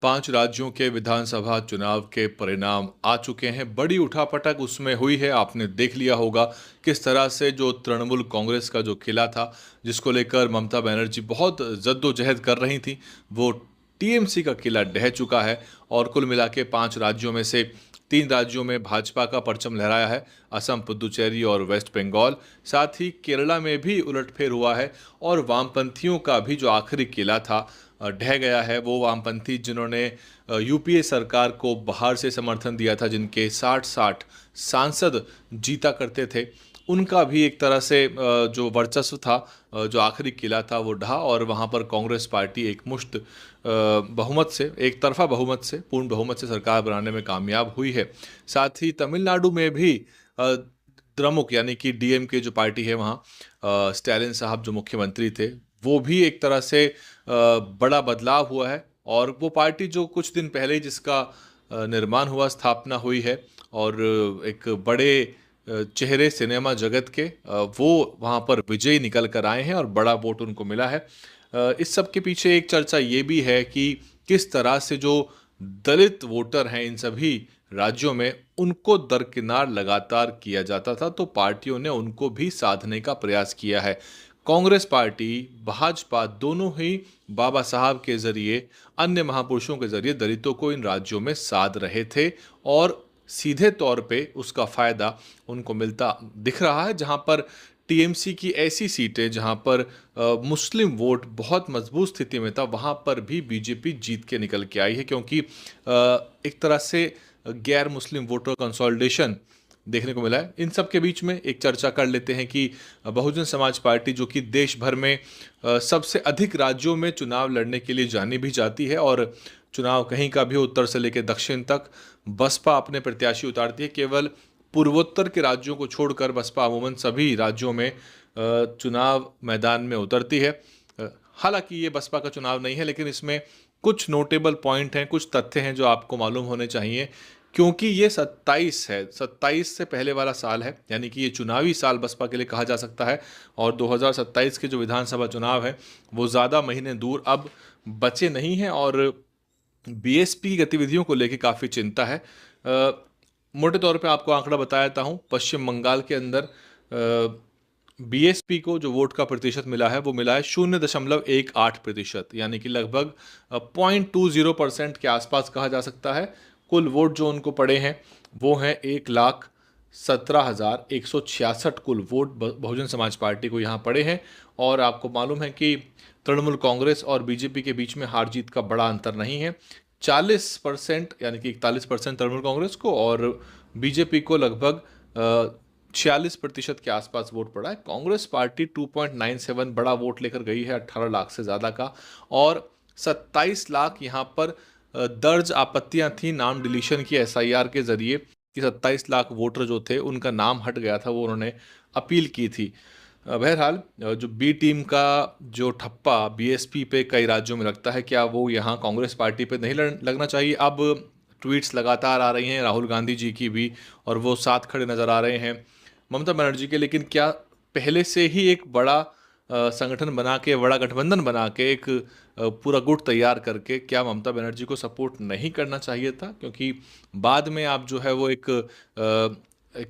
5 राज्यों के विधानसभा चुनाव के परिणाम आ चुके हैं। बड़ी उठापटक उसमें हुई है। आपने देख लिया होगा किस तरह से जो तृणमूल कांग्रेस का जो किला था, जिसको लेकर ममता बनर्जी बहुत जद्दोजहद कर रही थी, वो टीएमसी का किला ढह चुका है। और कुल मिला के 5 राज्यों में से 3 राज्यों में भाजपा का परचम लहराया है, असम, पुदुचेरी और वेस्ट बंगाल। साथ ही केरला में भी उलटफेर हुआ है और वामपंथियों का भी जो आखिरी किला था ढह गया है। वो वामपंथी जिन्होंने यूपीए सरकार को बाहर से समर्थन दिया था, जिनके 60-60 सांसद जीता करते थे, उनका भी एक तरह से जो वर्चस्व था, जो आखिरी किला था, वो ढहा। और वहाँ पर कांग्रेस पार्टी एकमुश्त बहुमत से, एक तरफा बहुमत से, पूर्ण बहुमत से सरकार बनाने में कामयाब हुई है। साथ ही तमिलनाडु में भी द्रमुक यानी कि डीएमके जो पार्टी है, वहाँ स्टैलिन साहब जो मुख्यमंत्री थे, वो भी एक तरह से बड़ा बदलाव हुआ है। और वो पार्टी जो कुछ दिन पहले ही जिसका निर्माण हुआ, स्थापना हुई है, और एक बड़े चेहरे सिनेमा जगत के वो वहाँ पर विजयी निकल कर आए हैं और बड़ा वोट उनको मिला है। इस सब के पीछे एक चर्चा ये भी है कि किस तरह से जो दलित वोटर हैं इन सभी राज्यों में, उनको दरकिनार लगातार किया जाता था, तो पार्टियों ने उनको भी साधने का प्रयास किया है। कांग्रेस पार्टी, भाजपा दोनों ही बाबा साहब के जरिए, अन्य महापुरुषों के जरिए दलितों को इन राज्यों में साध रहे थे, और सीधे तौर पे उसका फायदा उनको मिलता दिख रहा है। जहां पर टीएमसी की ऐसी सीटें जहां पर मुस्लिम वोट बहुत मजबूत स्थिति में था, वहां पर भी बीजेपी जीत के निकल के आई है, क्योंकि एक तरह से गैर मुस्लिम वोटर कंसोलिडेशन देखने को मिला है। इन सब के बीच में एक चर्चा कर लेते हैं कि बहुजन समाज पार्टी, जो कि देश भर में सबसे अधिक राज्यों में चुनाव लड़ने के लिए जानी भी जाती है, और चुनाव कहीं का भी हो, उत्तर से लेकर दक्षिण तक बसपा अपने प्रत्याशी उतारती है। केवल पूर्वोत्तर के राज्यों को छोड़कर बसपा अमूमन सभी राज्यों में चुनाव मैदान में उतरती है। हालांकि ये बसपा का चुनाव नहीं है, लेकिन इसमें कुछ नोटेबल पॉइंट हैं, कुछ तथ्य हैं जो आपको मालूम होने चाहिए, क्योंकि ये 27 है, 27 से पहले वाला साल है, यानी कि ये चुनावी साल बसपा के लिए कहा जा सकता है। और 2027 के जो विधानसभा चुनाव है, वो ज़्यादा महीने दूर अब बचे नहीं हैं, और बीएसपी की गतिविधियों को लेकर काफ़ी चिंता है। मोटे तौर पे आपको आंकड़ा बता देता हूँ। पश्चिम बंगाल के अंदर बीएसपी को जो वोट का प्रतिशत मिला है, वो मिला है 0.18%, यानी कि लगभग 0.20% के आसपास कहा जा सकता है। कुल वोट जो उनको पड़े हैं वो हैं 1,17,166 कुल वोट बहुजन समाज पार्टी को यहाँ पड़े हैं। और आपको मालूम है कि तृणमूल कांग्रेस और बीजेपी के बीच में हार जीत का बड़ा अंतर नहीं है। 40% यानी कि 41% तृणमूल कांग्रेस को, और बीजेपी को लगभग 46% के आसपास वोट पड़ा है। कांग्रेस पार्टी 2.97 बड़ा वोट लेकर गई है, 18 लाख से ज़्यादा का। और 27 लाख यहाँ पर दर्ज आपत्तियां थी नाम डिलीशन की एसआईआर के जरिए, कि 27 लाख वोटर जो थे उनका नाम हट गया था, वो उन्होंने अपील की थी। बहरहाल जो बी टीम का जो ठप्पा बीएसपी पे कई राज्यों में लगता है, क्या वो यहाँ कांग्रेस पार्टी पे नहीं लगना चाहिए? अब ट्वीट्स लगातार आ रही हैं राहुल गांधी जी की भी, और वो साथ खड़े नज़र आ रहे हैं ममता बनर्जी के। लेकिन क्या पहले से ही एक बड़ा संगठन बना के, बड़ा गठबंधन बना के, एक पूरा गुट तैयार करके, क्या ममता बनर्जी को सपोर्ट नहीं करना चाहिए था? क्योंकि बाद में आप जो है वो एक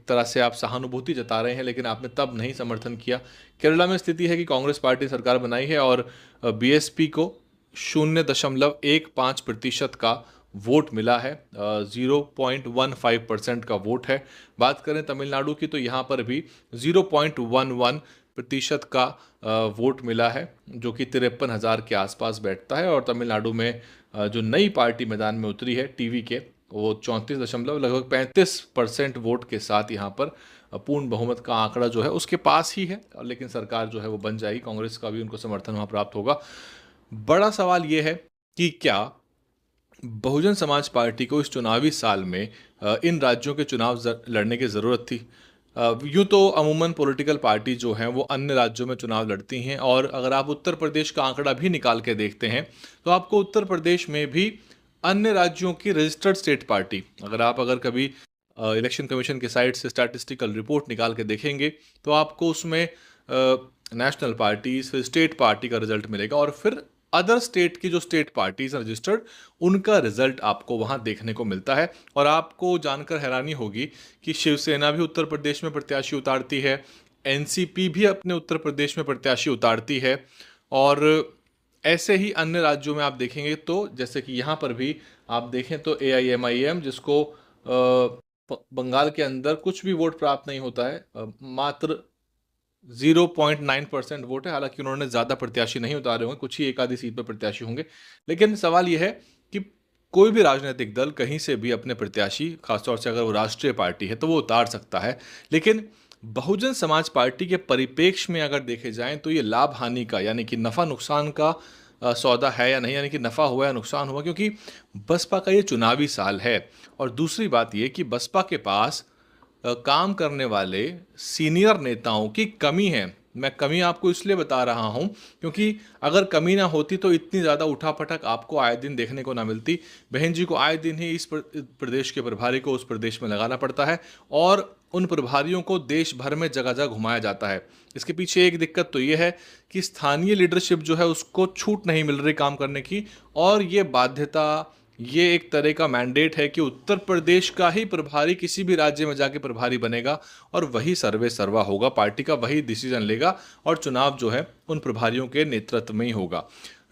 तरह से आप सहानुभूति जता रहे हैं, लेकिन आपने तब नहीं समर्थन किया। केरला में स्थिति है कि कांग्रेस पार्टी सरकार बनाई है और बीएसपी को 0.15% का वोट मिला है, 0.15% का वोट है। बात करें तमिलनाडु की, तो यहाँ पर भी 0.11% का वोट मिला है, जो कि 53,000 के आसपास बैठता है। और तमिलनाडु में जो नई पार्टी मैदान में उतरी है टीवी के, वो 34 दशमलव लगभग 35% वोट के साथ यहाँ पर पूर्ण बहुमत का आंकड़ा जो है उसके पास ही है, लेकिन सरकार जो है वो बन जाएगी। कांग्रेस का भी उनको समर्थन वहाँ प्राप्त होगा। बड़ा सवाल ये है कि क्या बहुजन समाज पार्टी को इस चुनावी साल में इन राज्यों के चुनाव लड़ने की ज़रूरत थी? यूँ तो अमूमन पॉलिटिकल पार्टी जो हैं वो अन्य राज्यों में चुनाव लड़ती हैं, और अगर आप उत्तर प्रदेश का आंकड़ा भी निकाल के देखते हैं, तो आपको उत्तर प्रदेश में भी अन्य राज्यों की रजिस्टर्ड स्टेट पार्टी, अगर कभी इलेक्शन कमीशन की साइट से स्टैटिस्टिकल रिपोर्ट निकाल के देखेंगे, तो आपको उसमें नेशनल पार्टीज, फिर स्टेट पार्टी का रिजल्ट मिलेगा, और फिर अदर स्टेट की जो स्टेट पार्टीज रजिस्टर्ड, उनका रिजल्ट आपको वहां देखने को मिलता है। और आपको जानकर हैरानी होगी कि शिवसेना भी उत्तर प्रदेश में प्रत्याशी उतारती है, एनसीपी भी अपने उत्तर प्रदेश में प्रत्याशी उतारती है। और ऐसे ही अन्य राज्यों में आप देखेंगे तो जैसे कि यहाँ पर भी आप देखें तो एआईएमआईएम, जिसको बंगाल के अंदर कुछ भी वोट प्राप्त नहीं होता है, मात्र 0.9% वोट है। हालांकि उन्होंने ज़्यादा प्रत्याशी नहीं उतारे होंगे, कुछ ही एक आधी सीट पर प्रत्याशी होंगे। लेकिन सवाल यह है कि कोई भी राजनीतिक दल कहीं से भी अपने प्रत्याशी, खासतौर से अगर वो राष्ट्रीय पार्टी है, तो वो उतार सकता है। लेकिन बहुजन समाज पार्टी के परिप्रेक्ष्य में अगर देखे जाएं तो ये लाभ हानि का, यानी कि नफ़ा नुकसान का सौदा है या नहीं, यानी कि नफ़ा हुआ या नुकसान हुआ, क्योंकि बसपा का ये चुनावी साल है। और दूसरी बात ये कि बसपा के पास काम करने वाले सीनियर नेताओं की कमी है। मैं कमी आपको इसलिए बता रहा हूं क्योंकि अगर कमी ना होती तो इतनी ज़्यादा उठापटक आपको आए दिन देखने को ना मिलती। बहन जी को आए दिन ही इस प्रदेश के प्रभारी को उस प्रदेश में लगाना पड़ता है और उन प्रभारियों को देश भर में जगह जगह घुमाया जाता है। इसके पीछे एक दिक्कत तो ये है कि स्थानीय लीडरशिप जो है उसको छूट नहीं मिल रही काम करने की, और ये बाध्यता, ये एक तरह का मैंडेट है कि उत्तर प्रदेश का ही प्रभारी किसी भी राज्य में जाके प्रभारी बनेगा और वही सर्वे सर्वा होगा, पार्टी का वही डिसीजन लेगा और चुनाव जो है उन प्रभारियों के नेतृत्व में ही होगा।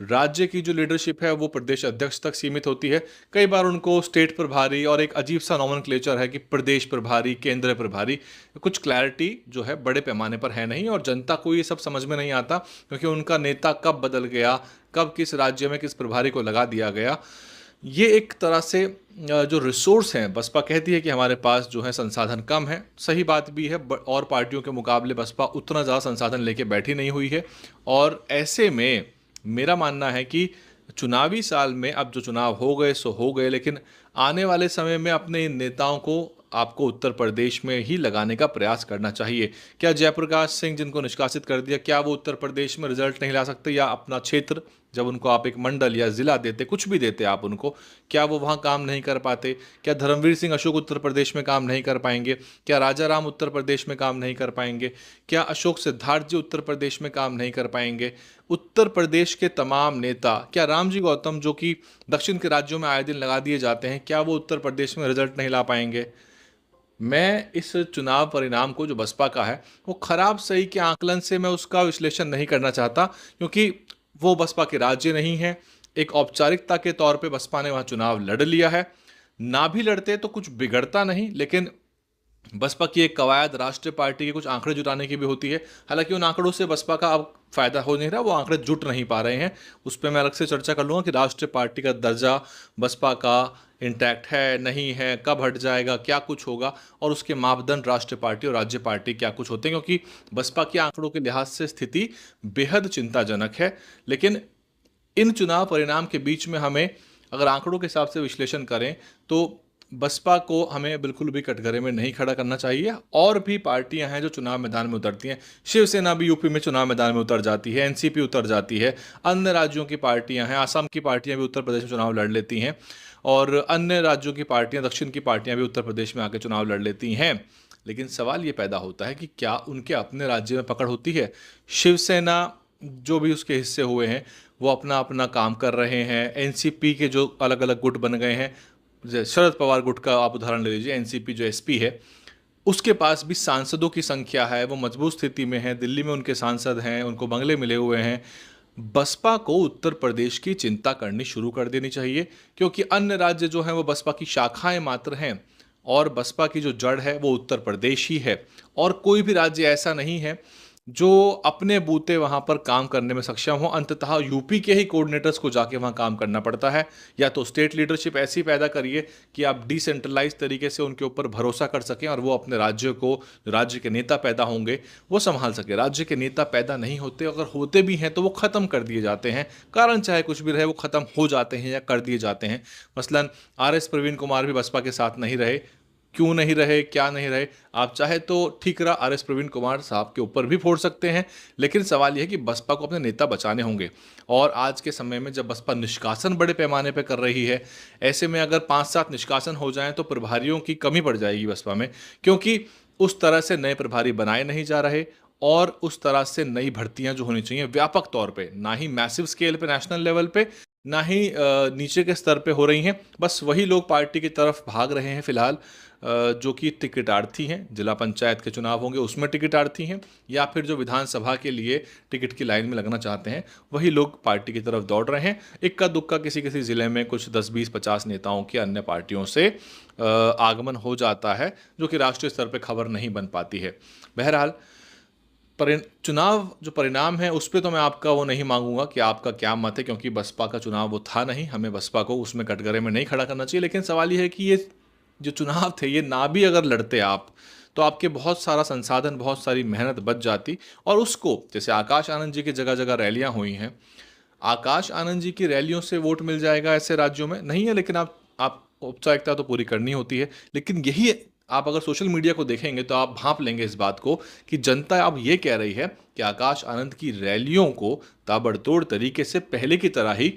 राज्य की जो लीडरशिप है वो प्रदेश अध्यक्ष तक सीमित होती है। कई बार उनको स्टेट प्रभारी और एक अजीब सा नॉमेनक्लेचर है कि प्रदेश प्रभारी, केंद्र प्रभारी, कुछ क्लैरिटी जो है बड़े पैमाने पर है नहीं, और जनता को ये सब समझ में नहीं आता क्योंकि उनका नेता कब बदल गया, कब किस राज्य में किस प्रभारी को लगा दिया गया। ये एक तरह से जो रिसोर्स हैं, बसपा कहती है कि हमारे पास जो है संसाधन कम है, सही बात भी है। और पार्टियों के मुकाबले बसपा उतना ज़्यादा संसाधन लेके बैठी नहीं हुई है। और ऐसे में मेरा मानना है कि चुनावी साल में अब जो चुनाव हो गए सो हो गए, लेकिन आने वाले समय में अपने इन नेताओं को आपको उत्तर प्रदेश में ही लगाने का प्रयास करना चाहिए। क्या जयप्रकाश सिंह, जिनको निष्कासित कर दिया, क्या वो उत्तर प्रदेश में रिजल्ट नहीं ला सकते? या अपना क्षेत्र, जब उनको आप एक मंडल या जिला देते, कुछ भी देते आप उनको, क्या वो वहाँ काम नहीं कर पाते? क्या धर्मवीर सिंह अशोक उत्तर प्रदेश में काम नहीं कर पाएंगे? क्या राजा राम उत्तर प्रदेश में काम नहीं कर पाएंगे? क्या अशोक सिद्धार्थ जी उत्तर प्रदेश में काम नहीं कर पाएंगे? उत्तर प्रदेश के तमाम नेता, क्या रामजी गौतम जो कि दक्षिण के राज्यों में आए दिन लगा दिए जाते हैं, क्या वो उत्तर प्रदेश में रिजल्ट नहीं ला पाएंगे? मैं इस चुनाव परिणाम को जो बसपा का है वो खराब सही के आकलन से मैं उसका विश्लेषण नहीं करना चाहता, क्योंकि वो बसपा के राज्य नहीं है। एक औपचारिकता के तौर पे बसपा ने वहाँ चुनाव लड़ लिया है। ना भी लड़ते तो कुछ बिगड़ता नहीं, लेकिन बसपा की एक कवायद राष्ट्रीय पार्टी के कुछ आंकड़े जुटाने की भी होती है। हालांकि उन आंकड़ों से बसपा का अब फायदा हो नहीं रहा, वो आंकड़े जुट नहीं पा रहे हैं। उस पर मैं अलग से चर्चा कर लूँगा कि राष्ट्रीय पार्टी का दर्जा बसपा का इंटैक्ट है, नहीं है, कब हट जाएगा, क्या कुछ होगा, और उसके मापदंड राष्ट्रीय पार्टी और राज्य पार्टी क्या कुछ होते हैं, क्योंकि बसपा के आंकड़ों के लिहाज से स्थिति बेहद चिंताजनक है। लेकिन इन चुनाव परिणाम के बीच में हमें अगर आंकड़ों के हिसाब से विश्लेषण करें तो बसपा को हमें बिल्कुल भी कटघरे में नहीं खड़ा करना चाहिए। और भी पार्टियां हैं जो चुनाव मैदान में उतरती हैं। शिवसेना भी यूपी में चुनाव मैदान में उतर जाती है, एनसीपी उतर जाती है, अन्य राज्यों की पार्टियां हैं, आसाम की पार्टियां भी उत्तर प्रदेश में चुनाव लड़ लेती हैं, और अन्य राज्यों की पार्टियां, दक्षिण की पार्टियां भी उत्तर प्रदेश में आके चुनाव लड़ लेती हैं। लेकिन सवाल ये पैदा होता है कि क्या उनके अपने राज्य में पकड़ होती है? शिवसेना जो भी उसके हिस्से हुए हैं वो अपना अपना काम कर रहे हैं। एनसीपी के जो अलग अलग गुट बन गए हैं, जैसे शरद पवार गुट का आप उदाहरण ले लीजिए, एनसीपी जो एसपी है उसके पास भी सांसदों की संख्या है, वो मजबूत स्थिति में है, दिल्ली में उनके सांसद हैं, उनको बंगले मिले हुए हैं। बसपा को उत्तर प्रदेश की चिंता करनी शुरू कर देनी चाहिए, क्योंकि अन्य राज्य जो हैं वो बसपा की शाखाएं मात्र हैं, और बसपा की जो जड़ है वो उत्तर प्रदेश ही है। और कोई भी राज्य ऐसा नहीं है जो अपने बूते वहाँ पर काम करने में सक्षम हो। अंततः यूपी के ही कोऑर्डिनेटर्स को जाके वहाँ काम करना पड़ता है। या तो स्टेट लीडरशिप ऐसी पैदा करिए कि आप डिसेंट्रलाइज तरीके से उनके ऊपर भरोसा कर सकें और वो अपने राज्य को, राज्य के नेता पैदा होंगे, वो संभाल सके। राज्य के नेता पैदा नहीं होते, अगर होते भी हैं तो वो ख़त्म कर दिए जाते हैं। कारण चाहे कुछ भी रहे, वो ख़त्म हो जाते हैं या कर दिए जाते हैं। मसलन RS प्रवीण कुमार भी बसपा के साथ नहीं रहे। क्यों नहीं रहे, क्या नहीं रहे? आप चाहे तो ठीकरा RS प्रवीण कुमार साहब के ऊपर भी फोड़ सकते हैं, लेकिन सवाल यह है कि बसपा को अपने नेता बचाने होंगे। और आज के समय में जब बसपा निष्कासन बड़े पैमाने पर कर रही है, ऐसे में अगर 5-7 निष्कासन हो जाएं तो प्रभारियों की कमी पड़ जाएगी बसपा में, क्योंकि उस तरह से नए प्रभारी बनाए नहीं जा रहे। और उस तरह से नई भर्तियां जो होनी चाहिए व्यापक तौर पे, ना ही मैसिव स्केल पे नेशनल लेवल पे, ना ही नीचे के स्तर पे हो रही हैं। बस वही लोग पार्टी की तरफ भाग रहे हैं फिलहाल जो कि टिकटार्थी हैं। जिला पंचायत के चुनाव होंगे उसमें टिकटार्थी हैं, या फिर जो विधानसभा के लिए टिकट की लाइन में लगना चाहते हैं वही लोग पार्टी की तरफ दौड़ रहे हैं। इक्का दुक्का किसी किसी ज़िले में कुछ 10 20 50 नेताओं के अन्य पार्टियों से आगमन हो जाता है, जो कि राष्ट्रीय स्तर पर खबर नहीं बन पाती है। बहरहाल चुनाव जो परिणाम है उस पर तो मैं आपका वो नहीं मांगूंगा कि आपका क्या मत है, क्योंकि बसपा का चुनाव वो था नहीं, हमें बसपा को उसमें कटघरे में नहीं खड़ा करना चाहिए। लेकिन सवाल ये है कि ये जो चुनाव थे ये ना भी अगर लड़ते आप, तो आपके बहुत सारा संसाधन, बहुत सारी मेहनत बच जाती, और उसको जैसे आकाश आनंद जी की जगह जगह रैलियां हुई हैं, आकाश आनंद जी की रैलियों से वोट मिल जाएगा ऐसे राज्यों में नहीं है, लेकिन आप औपचारिकता तो पूरी करनी होती है। लेकिन यही आप अगर सोशल मीडिया को देखेंगे तो आप भांप लेंगे इस बात को कि जनता अब ये कह रही है कि आकाश आनंद की रैलियों को ताबड़तोड़ तरीके से पहले की तरह ही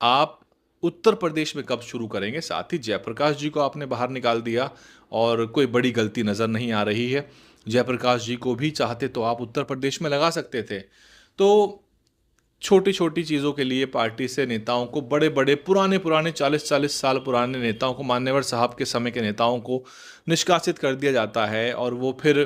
आप उत्तर प्रदेश में कब शुरू करेंगे। साथ ही जयप्रकाश जी को आपने बाहर निकाल दिया और कोई बड़ी गलती नज़र नहीं आ रही है। जयप्रकाश जी को भी चाहते तो आप उत्तर प्रदेश में लगा सकते थे। तो छोटी छोटी चीज़ों के लिए पार्टी से नेताओं को, बड़े बड़े पुराने 40-40 साल पुराने नेताओं को, मान्यवर साहब के समय के नेताओं को निष्कासित कर दिया जाता है और वो फिर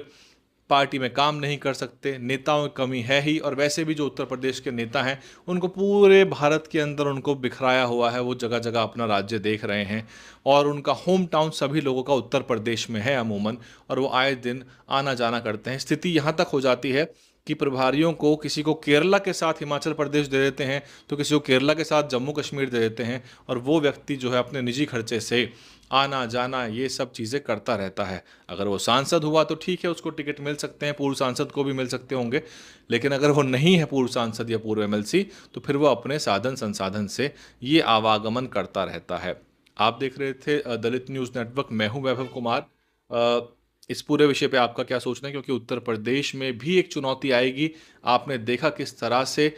पार्टी में काम नहीं कर सकते। नेताओं की कमी है ही, और वैसे भी जो उत्तर प्रदेश के नेता हैं उनको पूरे भारत के अंदर उनको बिखराया हुआ है, वो जगह जगह अपना राज्य देख रहे हैं और उनका होम टाउन सभी लोगों का उत्तर प्रदेश में है अमूमन, और वो आए दिन आना जाना करते हैं। स्थिति यहाँ तक हो जाती है कि प्रभारियों को किसी को केरला के साथ हिमाचल प्रदेश दे देते हैं, तो किसी को केरला के साथ जम्मू कश्मीर दे देते हैं, और वो व्यक्ति जो है अपने निजी खर्चे से आना जाना ये सब चीज़ें करता रहता है। अगर वो सांसद हुआ तो ठीक है, उसको टिकट मिल सकते हैं, पूर्व सांसद को भी मिल सकते होंगे, लेकिन अगर वो नहीं है पूर्व सांसद या पूर्व एमएलसी, तो फिर वो अपने साधन संसाधन से ये आवागमन करता रहता है। आप देख रहे थे दलित न्यूज़ नेटवर्क, मैं हूँ वैभव कुमार। इस पूरे विषय पे आपका क्या सोचना है, क्योंकि उत्तर प्रदेश में भी एक चुनौती आएगी। आपने देखा किस तरह से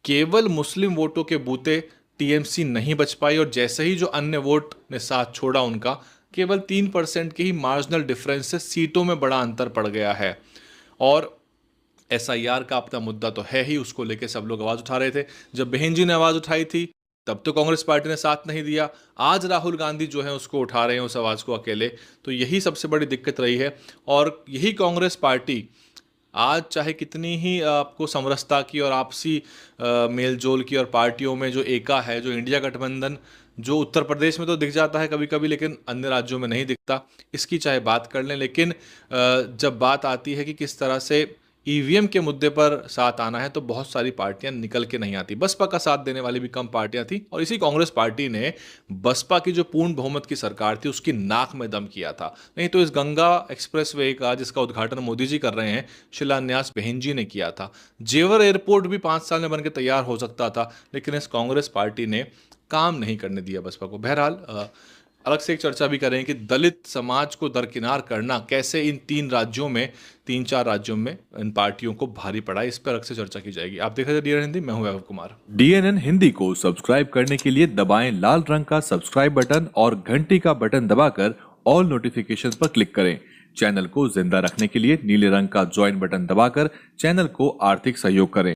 केवल मुस्लिम वोटों के बूते टीएमसी नहीं बच पाई, और जैसे ही जो अन्य वोट ने साथ छोड़ा उनका केवल 3% के ही मार्जिनल डिफरेंस से सीटों में बड़ा अंतर पड़ गया है। और एसआईआर का अपना मुद्दा तो है ही, उसको लेके सब लोग आवाज़ उठा रहे थे। जब बहन जी ने आवाज़ उठाई थी तब तो कांग्रेस पार्टी ने साथ नहीं दिया, आज राहुल गांधी जो है उसको उठा रहे हैं उस आवाज़ को अकेले। तो यही सबसे बड़ी दिक्कत रही है, और यही कांग्रेस पार्टी आज चाहे कितनी ही आपको समरसता की और आपसी मेलजोल की और पार्टियों में जो एका है, जो इंडिया गठबंधन, जो उत्तर प्रदेश में तो दिख जाता है कभी कभी लेकिन अन्य राज्यों में नहीं दिखता, इसकी चाहे बात कर लें, लेकिन जब बात आती है कि किस तरह से ईवीएम के मुद्दे पर साथ आना है, तो बहुत सारी पार्टियां निकल के नहीं आती। बसपा का साथ देने वाली भी कम पार्टियां थी, और इसी कांग्रेस पार्टी ने बसपा की जो पूर्ण बहुमत की सरकार थी उसकी नाक में दम किया था। नहीं तो इस गंगा एक्सप्रेसवे का, जिसका उद्घाटन मोदी जी कर रहे हैं, शिलान्यास बहन जी ने किया था। जेवर एयरपोर्ट भी 5 साल में बनकर तैयार हो सकता था, लेकिन इस कांग्रेस पार्टी ने काम नहीं करने दिया बसपा को। बहरहाल अलग से एक चर्चा भी करें कि दलित समाज को दरकिनार करना कैसे इन 3-4 राज्यों में इन पार्टियों को भारी पड़ा है, इस पर अलग से चर्चा की जाएगी। आप देख रहे थे डीएनएन हिंदी, मैं हूं वैभव कुमार। डीएनएन हिंदी को सब्सक्राइब करने के लिए दबाएं लाल रंग का सब्सक्राइब बटन और घंटी का बटन दबाकर ऑल नोटिफिकेशन पर क्लिक करें। चैनल को जिंदा रखने के लिए नीले रंग का ज्वाइन बटन दबाकर चैनल को आर्थिक सहयोग करें।